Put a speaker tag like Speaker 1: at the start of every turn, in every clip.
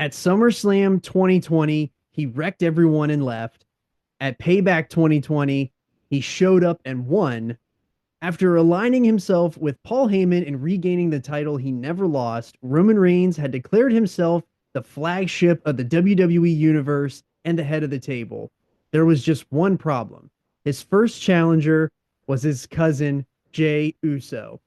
Speaker 1: At SummerSlam 2020, he wrecked everyone and left. At Payback 2020, he showed up and won. After aligning himself with Paul Heyman and regaining the title he never lost, Roman Reigns had declared himself the flagship of the WWE Universe and the head of the table. There was just one problem. His first challenger was his cousin, Jey Uso.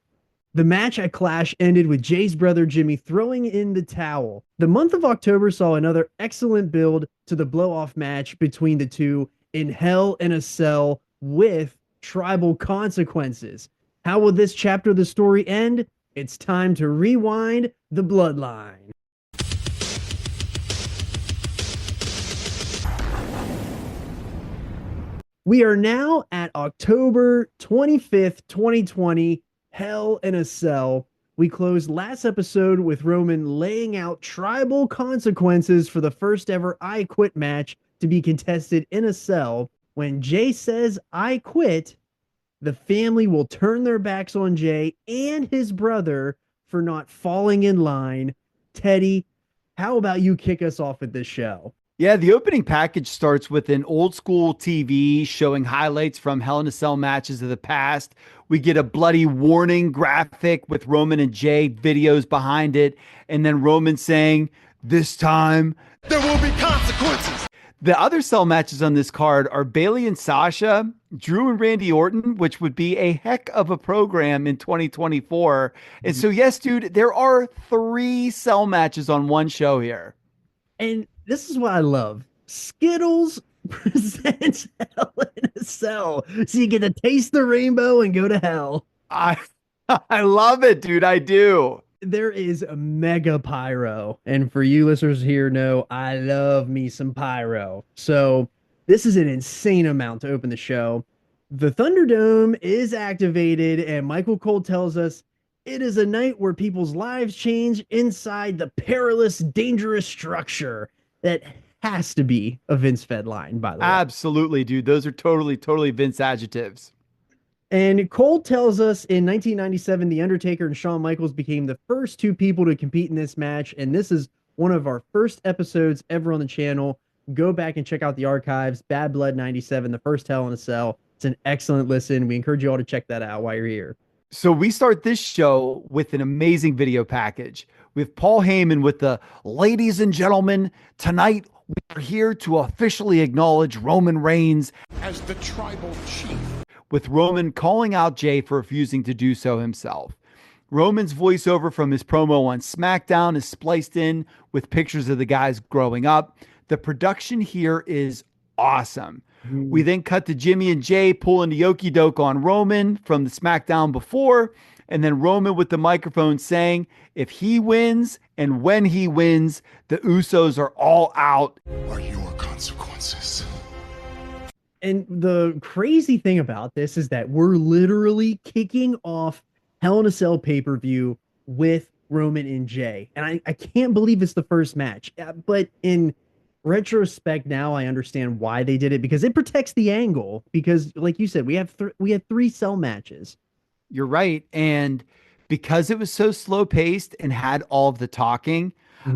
Speaker 1: The match at Clash ended with Jay's brother Jimmy throwing in the towel. The month of October saw another excellent build to the blow-off match between the two in Hell in a Cell with tribal consequences. How will this chapter of the story end? It's time to rewind the Bloodline. We are now at October 25th, 2020, Hell in a Cell. We closed last episode with Roman laying out tribal consequences for the first ever I Quit match to be contested in a cell. When Jay says, I quit, the family will turn their backs on Jay and his brother for not falling in line. Teddy, how about you kick us off with this show?
Speaker 2: Yeah, the opening package starts with an old school TV showing highlights from Hell in a Cell matches of the past. We get a bloody warning graphic with Roman and Jay videos behind it. And then Roman saying, this time there will be consequences. The other Cell matches on this card are Bayley and Sasha, Drew and Randy Orton, which would be a heck of a program in 2024. And so, yes, dude, there are 3 Cell matches on one show here.
Speaker 1: And this is what I love. Skittles presents Hell in a Cell. So you get to taste the rainbow and go to hell.
Speaker 2: I love it, dude. I do.
Speaker 1: There is a mega pyro. And for you listeners here know, I love me some pyro. So this is an insane amount to open the show. The Thunderdome is activated, and Michael Cole tells us it is a night where people's lives change inside the perilous, dangerous structure. That has to be a Vince fed line, by the way.
Speaker 2: Absolutely, dude. Those are totally Vince adjectives.
Speaker 1: And Cole tells us in 1997, The Undertaker and Shawn Michaels became the first 2 people to compete in this match. And this is one of our first episodes ever on the channel. Go back and check out the archives. Bad Blood 97, the first Hell in a Cell. It's an excellent listen. We encourage you all to check that out while you're here.
Speaker 2: So we start this show with an amazing video package with Paul Heyman with the ladies and gentlemen. Tonight, we are here to officially acknowledge Roman Reigns
Speaker 3: as the tribal chief,
Speaker 2: with Roman calling out Jay for refusing to do so himself. Roman's voiceover from his promo on SmackDown is spliced in with pictures of the guys growing up. The production here is awesome. We then cut to Jimmy and Jay pulling the okie doke on Roman from the SmackDown before, and then Roman with the microphone saying, if he wins and when he wins, the Usos are all out.
Speaker 3: Are your consequences.
Speaker 1: And the crazy thing about this is that we're literally kicking off Hell in a Cell pay-per-view with Roman and Jay. And I can't believe it's the first match. But in retrospect, now I understand why they did it, because it protects the angle. Because, like you said, we had 3 Cell matches.
Speaker 2: You're right. And because it was so slow-paced and had all of the talking,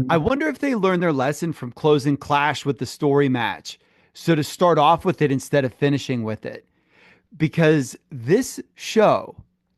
Speaker 2: I wonder if they learned their lesson from closing Clash with the story match. So to start off with it instead of finishing with it. Because this show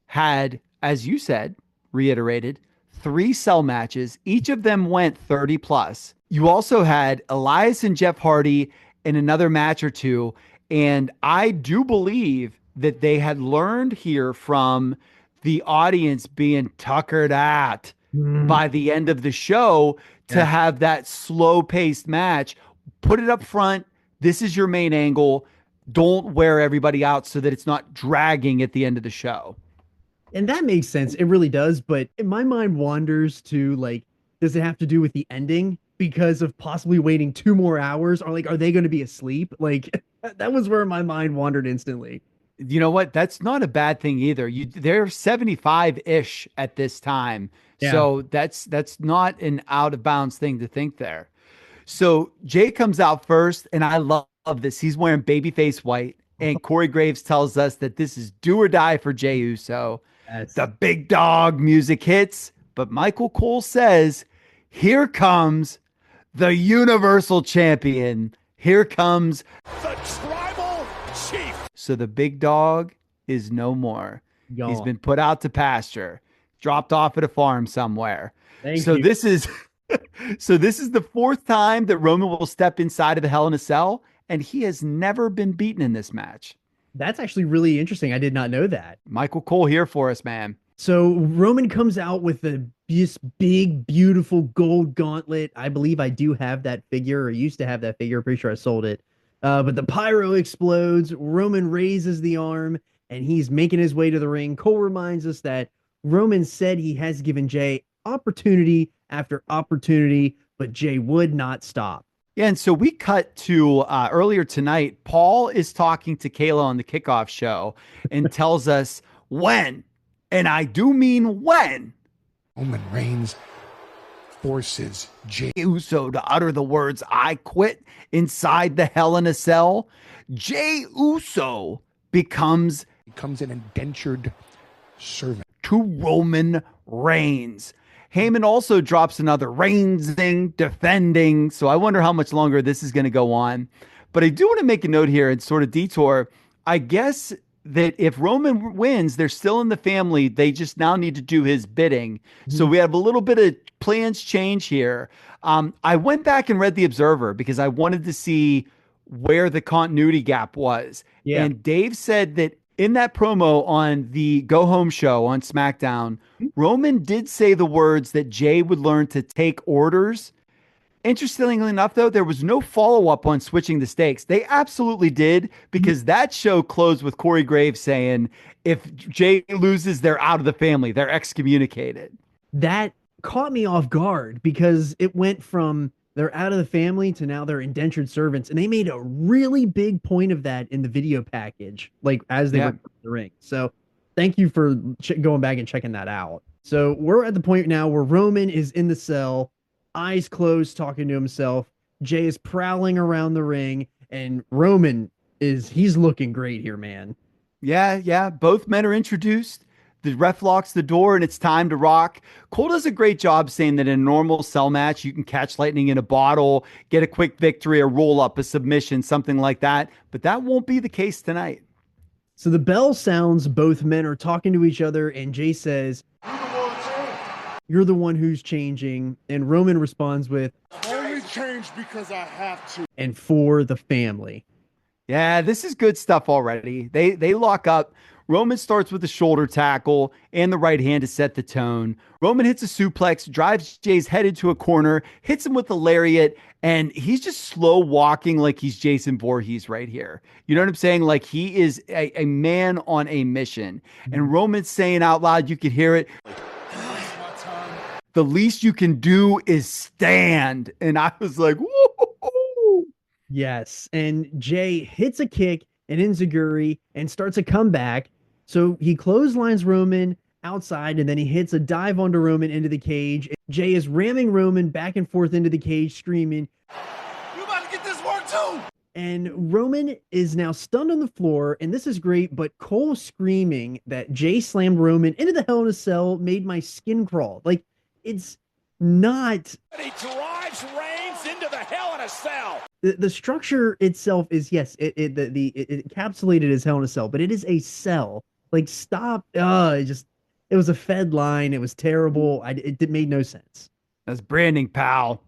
Speaker 2: had, as you said, reiterated, 3 Cell matches. Each of them went 30 plus. You also had Elias and Jeff Hardy in another match or 2. And I do believe that they had learned here from the audience being tuckered at by the end of the show to have that slow paced match. Put it up front. This is your main angle. Don't wear everybody out so that it's not dragging at the end of the show.
Speaker 1: And that makes sense. It really does. But my mind wanders to, like, does it have to do with the ending because of possibly waiting 2 more hours? Or, like, are they going to be asleep? Like, that was where my mind wandered instantly.
Speaker 2: You know what? That's not a bad thing either. They're 75-ish at this time. Yeah. So that's not an out of bounds thing to think there. So Jay comes out first, and I love this. He's wearing babyface white, and Corey Graves tells us that this is do or die for Jey Uso. Yes. The big dog music hits, but Michael Cole says, here comes the Universal Champion. Here comes
Speaker 3: The Tribal Chief.
Speaker 2: So the big dog is no more.
Speaker 1: Gone.
Speaker 2: He's been put out to pasture, dropped off at a farm somewhere.
Speaker 1: Thank
Speaker 2: so
Speaker 1: you.
Speaker 2: this is so this is the fourth time that Roman will step inside of the Hell in a Cell, and he has never been beaten in this match.
Speaker 1: That's actually really interesting. I did not know that.
Speaker 2: Michael Cole here for us, man.
Speaker 1: So Roman comes out with this big, beautiful gold gauntlet. I believe I do have that figure, or used to have that figure. Pretty sure I sold it. But the pyro explodes. Roman raises the arm, and he's making his way to the ring. Cole reminds us that Roman said he has given Jey opportunity after opportunity, but Jey would not stop.
Speaker 2: Yeah, and so we cut to earlier tonight. Paul is talking to Kayla on the kickoff show and tells us when, and I do mean when,
Speaker 3: Roman Reigns forces Jey
Speaker 2: Uso to utter the words, "I quit," inside the Hell in a Cell. Jey Uso becomes
Speaker 3: an indentured servant
Speaker 2: to Roman Reigns. Heyman also drops another Reigns-ing, defending. So I wonder how much longer this is going to go on. But I do want to make a note here and sort of detour. I guess that if Roman wins, they're still in the family. They just now need to do his bidding. So we have a little bit of plans change here. I went back and read The Observer because I wanted to see where the continuity gap was.
Speaker 1: Yeah.
Speaker 2: And Dave said that in that promo on the Go Home show on SmackDown, Roman did say the words that Jey would learn to take orders. Interestingly enough, though, there was no follow-up on switching the stakes. They absolutely did, because that show closed with Corey Graves saying, if Jey loses, they're out of the family. They're excommunicated.
Speaker 1: That caught me off guard because it went from they're out of the family to now they're indentured servants. And they made a really big point of that in the video package, like as they were in the ring. So thank you for going back and checking that out. So we're at the point now where Roman is in the cell, eyes closed, talking to himself. Jey is prowling around the ring, and Roman he's looking great here, man.
Speaker 2: Yeah. Both men are introduced. The ref locks the door and it's time to rock. Cole does a great job saying that in a normal cell match, you can catch lightning in a bottle, get a quick victory, a roll up, a submission, something like that. But that won't be the case tonight.
Speaker 1: So the bell sounds, both men are talking to each other, and Jey says, "You're the one who's changing." And Roman responds with,
Speaker 3: only change because I have to.
Speaker 1: "And for the family."
Speaker 2: Yeah, this is good stuff already. They lock up. Roman starts with a shoulder tackle and the right hand to set the tone. Roman hits a suplex, drives Jey's head into a corner, hits him with a lariat, and he's just slow walking like he's Jason Voorhees right here. You know what I'm saying? Like he is a man on a mission. And Roman's saying out loud, you could hear it, "The least you can do is stand." And I was like, whoa.
Speaker 1: Yes. And Jey hits a kick and enziguri and starts a comeback. So he clotheslines Roman outside, and then he hits a dive onto Roman into the cage. Jey is ramming Roman back and forth into the cage, screaming,
Speaker 3: You about to get this work too.
Speaker 1: and Roman is now stunned on the floor. And this is great, but Cole screaming that Jey slammed Roman into the Hell in a Cell made my skin crawl. Like, it's not.
Speaker 3: And he drives Reigns into the Hell in a Cell.
Speaker 1: The structure itself is, yes, it encapsulated as Hell in a Cell, but it is a cell. Like, stop. It was a fed line. It was terrible. It made no sense.
Speaker 2: That's branding, pal.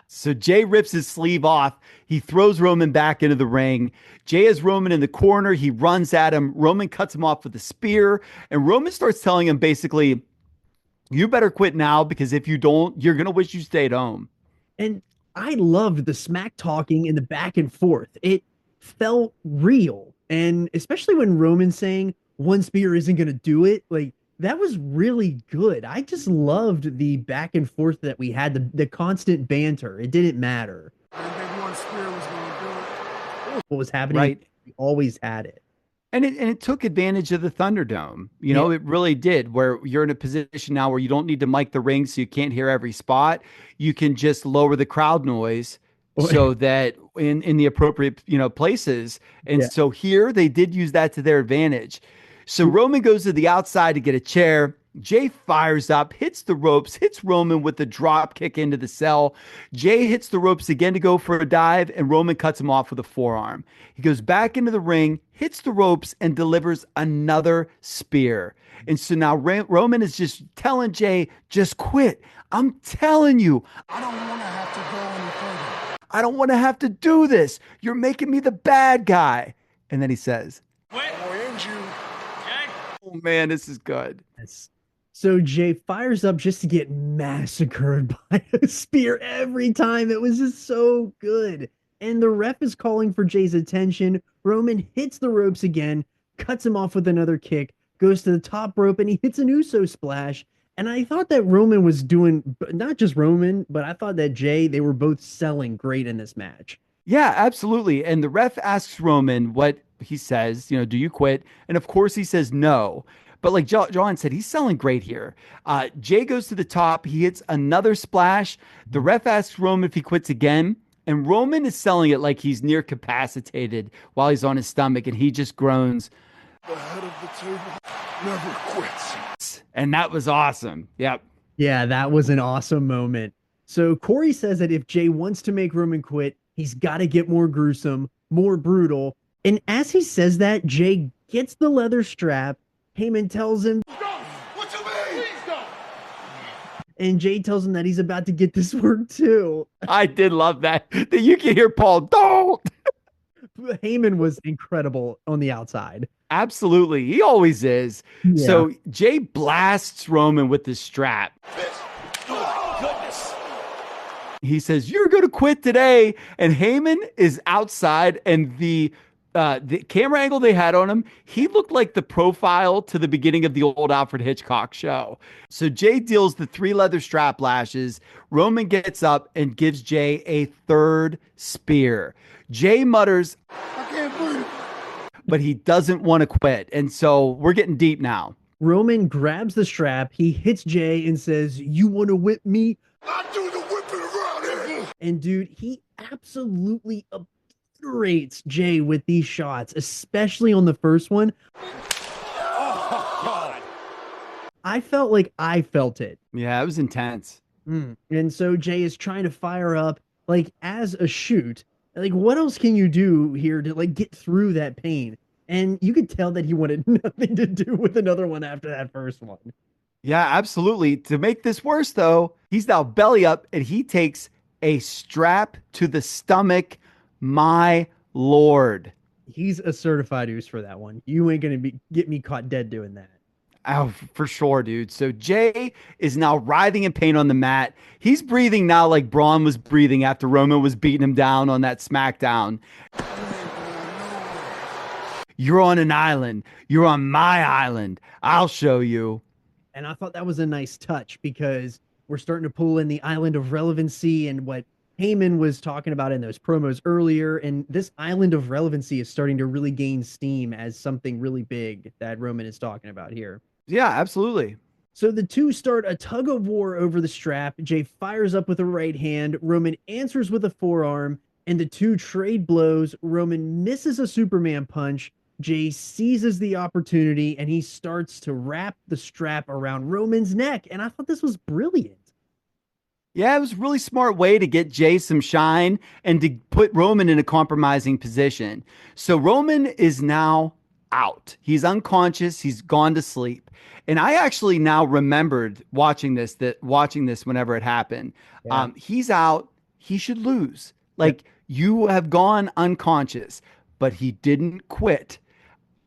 Speaker 2: So Jey rips his sleeve off. He throws Roman back into the ring. Jey has Roman in the corner. He runs at him. Roman cuts him off with a spear. And Roman starts telling him basically, you better quit now, because if you don't, you're going to wish you stayed home.
Speaker 1: And I loved the smack talking and the back and forth. It felt real. And especially when Roman's saying one spear isn't going to do it, like, that was really good. I just loved the back and forth that we had, the constant banter. It didn't matter.
Speaker 3: And then one spear was going to do it.
Speaker 1: What was happening,
Speaker 2: Right.
Speaker 1: We always had it.
Speaker 2: And it took advantage of the Thunderdome. You know, it really did, where you're in a position now where you don't need to mic the ring so you can't hear every spot. You can just lower the crowd noise so that in the appropriate, places. And so here they did use that to their advantage. So Roman goes to the outside to get a chair. Jey fires up, hits the ropes, hits Roman with the drop kick into the cell. Jey hits the ropes again to go for a dive, and Roman cuts him off with a forearm. He goes back into the ring, hits the ropes, and delivers another spear. And so now Roman is just telling Jey, just quit. I'm telling you, I don't want to have to go any further. I don't want to have to do this. You're making me the bad guy. And then he says, quit. Or end you. Jey. Oh man, this is good.
Speaker 1: Yes. So Jey fires up just to get massacred by a spear every time. It was just so good. And the ref is calling for Jey's attention. Roman hits the ropes again, cuts him off with another kick, goes to the top rope, and he hits an Uso splash. And I thought that Roman was doing, not just Roman, but I thought that Jey, they were both selling great in this match.
Speaker 2: Yeah, absolutely. And the ref asks Roman what he says, do you quit? And of course he says no. But like John said, he's selling great here. Jey goes to the top. He hits another splash. The ref asks Roman if he quits again. And Roman is selling it like he's near capacitated while he's on his stomach. And he just groans, the head of the table never quits. And that was awesome. Yep.
Speaker 1: Yeah, that was an awesome moment. So Corey says that if Jey wants to make Roman quit, he's got to get more gruesome, more brutal. And as he says that, Jey gets the leather strap. Heyman tells him,
Speaker 3: Don't! What you mean? Please don't!
Speaker 1: And Jey tells him that he's about to get this work too.
Speaker 2: I did love that. That you can hear Paul, don't!
Speaker 1: Heyman was incredible on the outside.
Speaker 2: Absolutely. He always is. Yeah. So Jey blasts Roman with the strap.
Speaker 3: Oh, goodness.
Speaker 2: He says, you're going to quit today. And Heyman is outside, and the camera angle they had on him, he looked like the profile to the beginning of the old Alfred Hitchcock show. So Jey deals the 3 leather strap lashes. Roman gets up and gives Jey a third spear. Jey mutters, I can't breathe. But he doesn't want to quit. And so we're getting deep now.
Speaker 1: Roman grabs the strap. He hits Jey and says, you want to whip me?
Speaker 3: I do the whipping around here.
Speaker 1: And dude, he absolutely obliterates Jey with these shots, especially on the first one.
Speaker 3: Oh, God.
Speaker 1: I felt like I felt it.
Speaker 2: Yeah, it was intense.
Speaker 1: And so Jey is trying to fire up, like, as a shoot. Like, what else can you do here to, like, get through that pain? And you could tell that he wanted nothing to do with another one after that first one.
Speaker 2: Yeah, absolutely. To make this worse, though, he's now belly up, and he takes a strap to the stomach. My Lord.
Speaker 1: He's a certified oos for that one. You ain't going to get me caught dead doing that.
Speaker 2: Oh, for sure, dude. So Jey is now writhing in pain on the mat. He's breathing now like Braun was breathing after Roman was beating him down on that SmackDown. You're on an island. You're on my island. I'll show you.
Speaker 1: And I thought that was a nice touch because we're starting to pull in the island of relevancy and what Heyman was talking about in those promos earlier. And this island of relevancy is starting to really gain steam as something really big that Roman is talking about here.
Speaker 2: Yeah, absolutely.
Speaker 1: So the two start a tug of war over the strap. Jey fires up with a right hand. Roman answers with a forearm, and the two trade blows. Roman misses a Superman punch. Jey seizes the opportunity, and he starts to wrap the strap around Roman's neck. And I thought this was brilliant.
Speaker 2: Yeah, it was a really smart way to get Jey some shine and to put Roman in a compromising position. So Roman is now out. He's unconscious. He's gone to sleep. And I actually now remembered watching this whenever it happened. Yeah. He's out. He should lose. Like, you have gone unconscious, but he didn't quit.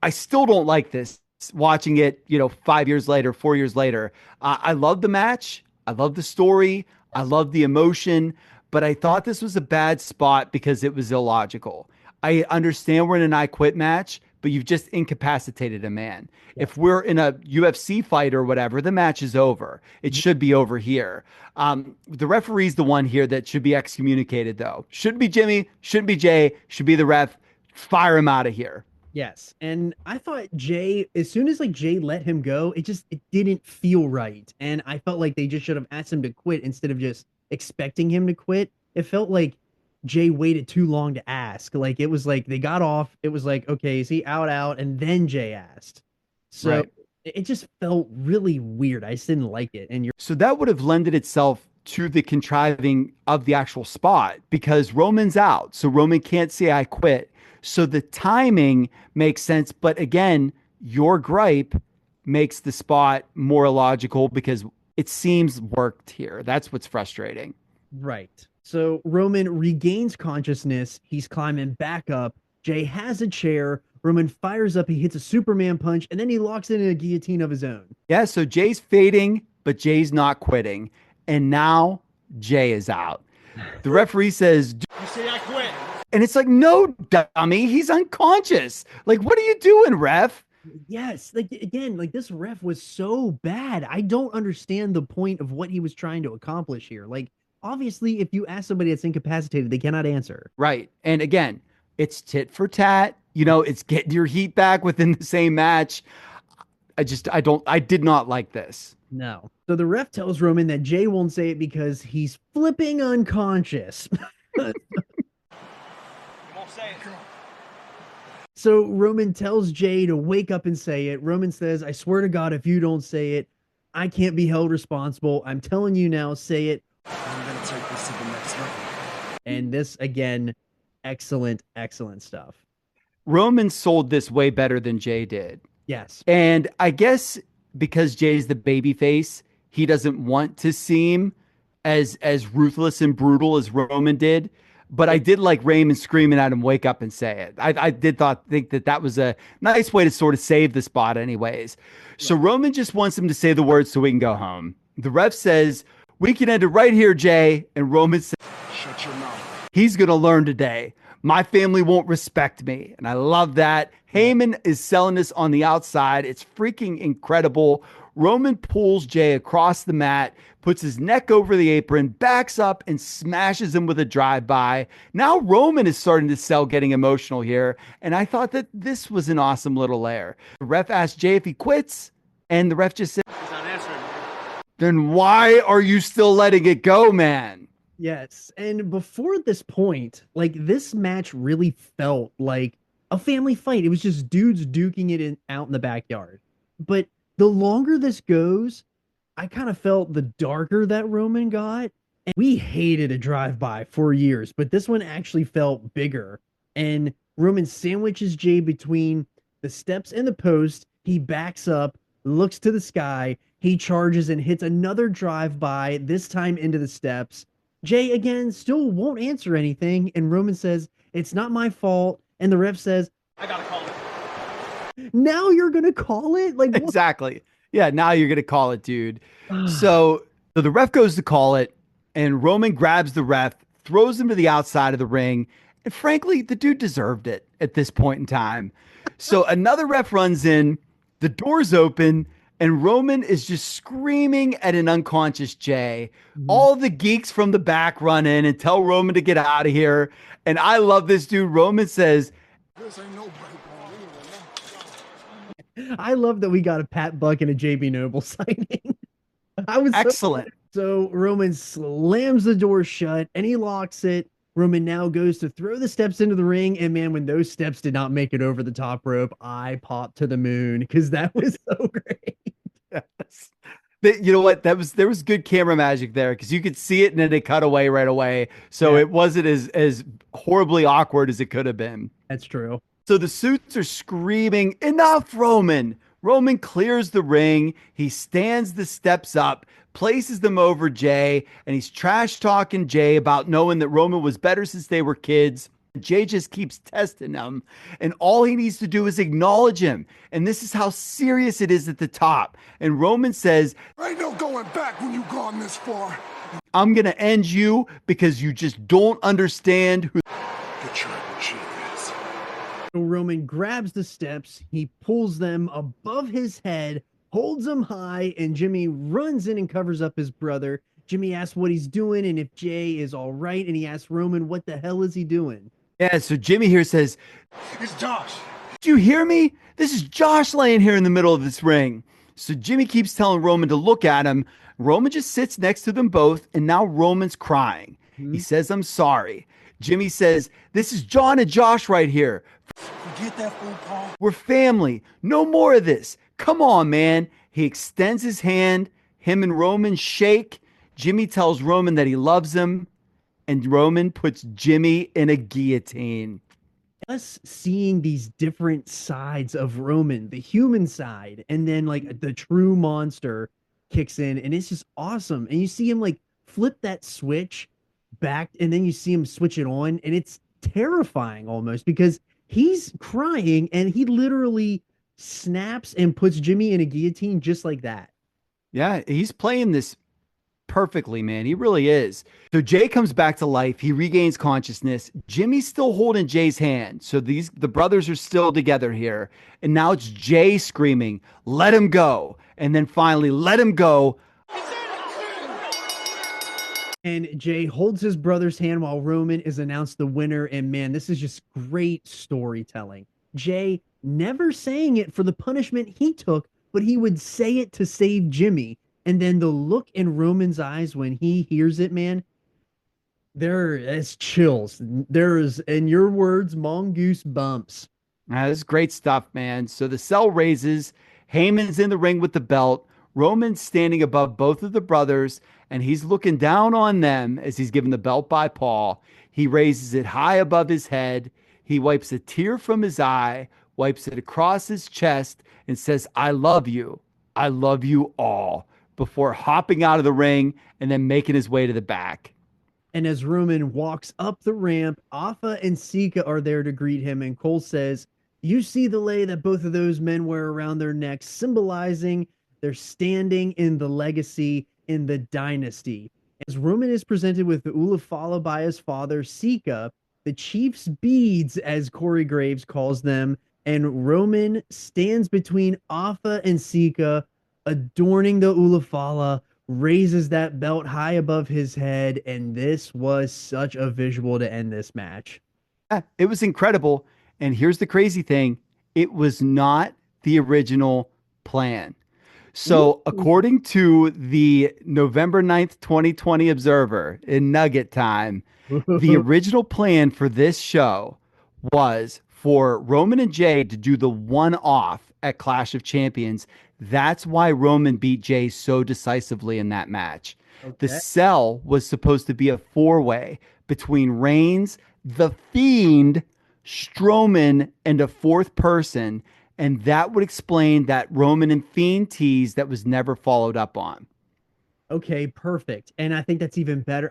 Speaker 2: I still don't like this watching it, 5 years later, 4 years later. I love the match. I love the story. I love the emotion, but I thought this was a bad spot because it was illogical. I understand we're in an I Quit match, but you've just incapacitated a man. Yeah. If we're in a UFC fight or whatever, the match is over. It should be over here. The referee's the one here that should be excommunicated, though. Shouldn't be Jimmy, shouldn't be Jey, should be the ref. Fire him out of here.
Speaker 1: Yes. And I thought Jey, as soon as Jey let him go, it didn't feel right. And I felt like they just should have asked him to quit instead of just expecting him to quit. It felt like Jey waited too long to ask. Like, it was like they got off. It was like, okay, is he out? And then Jey asked. So, right. It just felt really weird. I just didn't like it. And you're
Speaker 2: So that would have lended itself to the contriving of the actual spot because Roman's out. So Roman can't say I quit. So the timing makes sense. But again, your gripe makes the spot more illogical because it seems worked here. That's what's frustrating.
Speaker 1: right. So Roman regains consciousness. He's climbing back up. Jey has a chair. Roman fires up. He hits a Superman punch, and then he locks in a guillotine of his own.
Speaker 2: Yeah. So Jay's fading, but Jay's not quitting. And now Jey is out. The referee says,
Speaker 3: You say I quit.
Speaker 2: and it's like, no, dummy, he's unconscious. Like, what are you doing, ref?
Speaker 1: Yes, like again, like this ref was so bad. I don't understand the point of what he was trying to accomplish here. Like, obviously, if you ask somebody that's incapacitated, they cannot answer.
Speaker 2: Right. And again, it's tit for tat. You know, it's getting your heat back within the same match. I did not like this.
Speaker 1: No. So the ref tells Roman that Jey won't say it because he's flipping unconscious.
Speaker 3: You won't say it.
Speaker 1: So Roman tells Jey to wake up and say it. Roman says, I swear to God, if you don't say it, I can't be held responsible. I'm telling you now, say it.
Speaker 4: I'm going to take this to the next level.
Speaker 1: And this, again, excellent, excellent stuff.
Speaker 2: Roman sold this way better than Jey did.
Speaker 1: Yes.
Speaker 2: And I guess because Jay's the baby face, he doesn't want to seem as ruthless and brutal as Roman did. But I did like Raymond screaming at him, wake up and say it. I think that was a nice way to sort of save the spot anyways. So Roman just wants him to say the words so we can go home. The ref says, we can end it right here, Jey. And Roman says,
Speaker 4: Shut your mouth.
Speaker 2: he's going to learn today. My family won't respect me. And I love that. Heyman is selling this on the outside. It's freaking incredible. Roman pulls Jey across the mat, puts his neck over the apron, backs up, and smashes him with a drive-by. Now Roman is starting to sell, getting emotional here. And I thought that this was an awesome little layer. The ref asked Jey if he quits, and the ref just said,
Speaker 3: He's not answering.
Speaker 2: then why are you still letting it go, man?
Speaker 1: Yes. And before this point, like this match really felt like a family fight. It was just dudes duking it out in the backyard. But the longer this goes, I kind of felt the darker that Roman got. And we hated a drive-by for years, but this one actually felt bigger. And Roman sandwiches Jey between the steps and the post. He backs up, looks to the sky. He charges and hits another drive-by, this time into the steps. Jey, again, still won't answer anything. And Roman says, it's not my fault. And the ref says,
Speaker 3: I gotta call it.
Speaker 1: now you're going to call it? Like, what?
Speaker 2: Exactly. Yeah, now you're going to call it, dude. So the ref goes to call it, and Roman grabs the ref, throws him to the outside of the ring. And frankly, the dude deserved it at this point in time. So another ref runs in, the door's open, and Roman is just screaming at an unconscious Jey. All the geeks from the back run in and tell Roman to get out of here. And I love this dude. Roman says,
Speaker 4: This ain't no break on anyway.
Speaker 1: I love that we got a Pat Buck and a JB Noble signing. I was
Speaker 2: excellent.
Speaker 1: So Roman slams the door shut and he locks it. Roman now goes to throw the steps into the ring. And man, when those steps did not make it over the top rope, I popped to the moon because that was so great.
Speaker 2: Yes. You know what? There was good camera magic there because you could see it and then they cut away right away. So it wasn't as horribly awkward as it could have been.
Speaker 1: That's true.
Speaker 2: So the suits are screaming, enough, Roman. Roman clears the ring. He stands the steps up, places them over Jey, and he's trash talking Jey about knowing that Roman was better since they were kids. Jey just keeps testing him, and all he needs to do is acknowledge him. And this is how serious it is at the top. And Roman says,
Speaker 4: Ain't no going back when you've gone this far.
Speaker 2: I'm going to end you because you just don't understand who
Speaker 4: The tribal chief is.
Speaker 1: So Roman grabs the steps. He pulls them above his head, holds them high, and Jimmy runs in and covers up his brother. Jimmy asks what he's doing and if Jey is all right. And he asks Roman, what the hell is he doing?
Speaker 2: Yeah, so Jimmy here says,
Speaker 4: It's Josh.
Speaker 2: do you hear me? This is Josh laying here in the middle of this ring. So Jimmy keeps telling Roman to look at him. Roman just sits next to them both, and now Roman's crying. He says, I'm sorry. Jimmy says, this is John and Josh right here.
Speaker 4: Forget that fool, Paul.
Speaker 2: We're family. No more of this. Come on, man. He extends his hand. Him and Roman shake. Jimmy tells Roman that he loves him, and Roman puts Jimmy in a guillotine.
Speaker 1: Us seeing these different sides of Roman, the human side, and then like the true monster kicks in, and it's just awesome. And you see him like flip that switch back, and then you see him switch it on, and it's terrifying almost because he's crying and he literally snaps and puts Jimmy in a guillotine just like that.
Speaker 2: Yeah, he's playing this perfectly, man. He really is. So Jey comes back to life. He regains consciousness. Jimmy's still holding Jay's hand. So the brothers are still together here. And now it's Jey screaming, "Let him go." And then finally, "Let him go."
Speaker 1: And Jey holds his brother's hand while Roman is announced the winner. And man, this is just great storytelling. Jey never saying it for the punishment he took, but he would say it to save Jimmy. And then the look in Roman's eyes when he hears it, man, there is chills. There is, in your words, mongoose bumps.
Speaker 2: This is great stuff, man. So the cell raises. Heyman's in the ring with the belt. Roman's standing above both of the brothers, and he's looking down on them as he's given the belt by Paul. He raises it high above his head. He wipes a tear from his eye, wipes it across his chest, and says, "I love you. I love you all," before hopping out of the ring and then making his way to the back.
Speaker 1: And as Roman walks up the ramp, Alpha and Sika are there to greet him, and Cole says, "You see the lei that both of those men wear around their necks, symbolizing their standing in the legacy in the dynasty." As Roman is presented with the Ula Fala by his father, Sika, the Chief's beads, as Corey Graves calls them, and Roman stands between Alpha and Sika, adorning the Ula Fala, raises that belt high above his head, and this was such a visual to end this match.
Speaker 2: It was incredible. And here's the crazy thing. It was not the original plan. So according to the November 9th, 2020 Observer in Nugget Time, the original plan for this show was for Roman and Jey to do the one-off at Clash of Champions. That's why Roman beat Jey so decisively in that match. Okay. The cell was supposed to be a four-way between Reigns, The Fiend, Strowman, and a fourth person, and that would explain that Roman and Fiend tease that was never followed up on.
Speaker 1: Okay, perfect. And I think that's even better.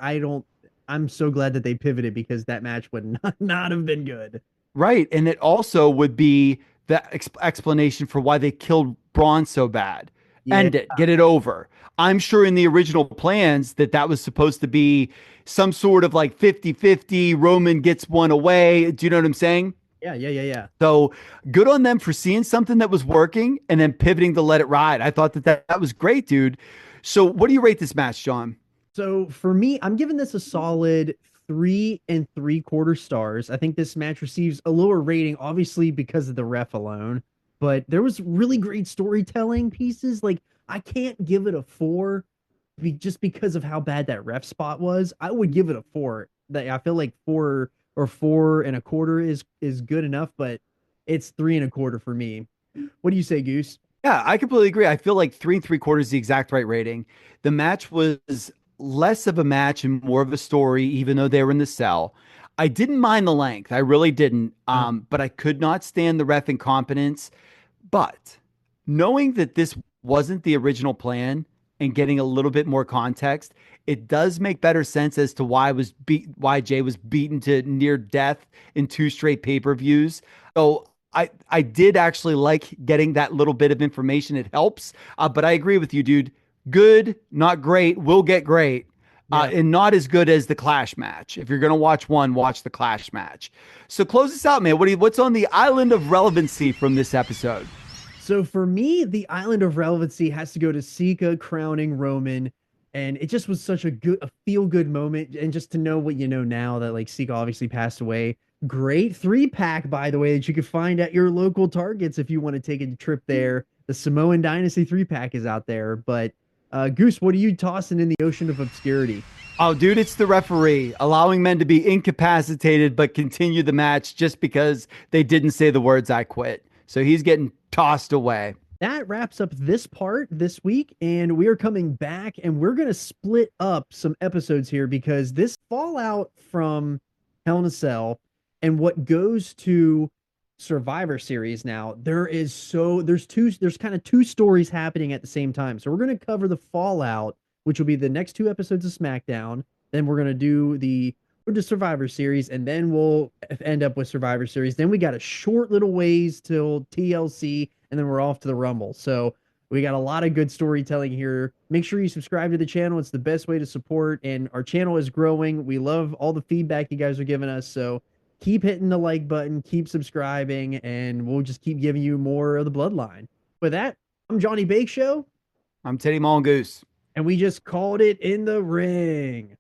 Speaker 1: I'm so glad that they pivoted because that match would not have been good.
Speaker 2: Right. And it also would be the explanation for why they killed Braun so bad. Yeah. End it. Get it over. I'm sure in the original plans that was supposed to be some sort of like 50-50. Roman gets one away. Do you know what I'm saying?
Speaker 1: Yeah.
Speaker 2: So good on them for seeing something that was working and then pivoting to let it ride. I thought that was great, dude. So what do you rate this match, John?
Speaker 1: So for me, I'm giving this a solid 3 3/4 stars. I think this match receives a lower rating, obviously because of the ref alone, but there was really great storytelling pieces. Like I can't give it a 4 just because of how bad that ref spot was. I would give it a 4. I feel like 4 or 4 1/4 is good enough, but it's 3 1/4 for me. What do you say, Goose?
Speaker 2: Yeah, I completely agree. I feel like 3 3/4 is the exact right rating. The match was less of a match and more of a story, even though they were in the cell. I didn't mind the length. I really didn't. But I could not stand the ref incompetence. But knowing that this wasn't the original plan and getting a little bit more context, it does make better sense as to why Jey was beaten to near death in 2 straight pay-per-views. So I did actually like getting that little bit of information. It helps. But I agree with you, dude. Good, not great, will get great, and not as good as the Clash match. If you're going to watch one, watch the Clash match. So close this out, man. What's on the island of relevancy from this episode?
Speaker 1: So for me, the island of relevancy has to go to Sika crowning Roman. And it just was such a feel-good moment. And just to know what you know now that like Sika obviously passed away. Great 3-pack, by the way, that you can find at your local Targets if you want to take a trip there. The Samoan Dynasty 3-pack is out there. But Goose, what are you tossing in the ocean of obscurity?
Speaker 2: Oh, dude, it's the referee allowing men to be incapacitated but continue the match just because they didn't say the words "I quit." So he's getting tossed away.
Speaker 1: that wraps up this part this week, and we are coming back and we're going to split up some episodes here because this fallout from Hell in a Cell and what goes to Survivor Series now, there's kind of two stories happening at the same time. So we're going to cover the fallout, which will be the next two episodes of SmackDown. Then we're going to do the Survivor Series, and then we'll end up with Survivor Series. Then we got a short little ways till TLC, and then we're off to the Rumble. So we got a lot of good storytelling here. Make sure you subscribe to the channel. It's the best way to support, and our channel is growing. We love all the feedback you guys are giving us. So keep hitting the like button, keep subscribing, and we'll just keep giving you more of the Bloodline. With that, I'm Johnny Bake Show.
Speaker 2: I'm Teddy Mongoose.
Speaker 1: And we just called it in the ring.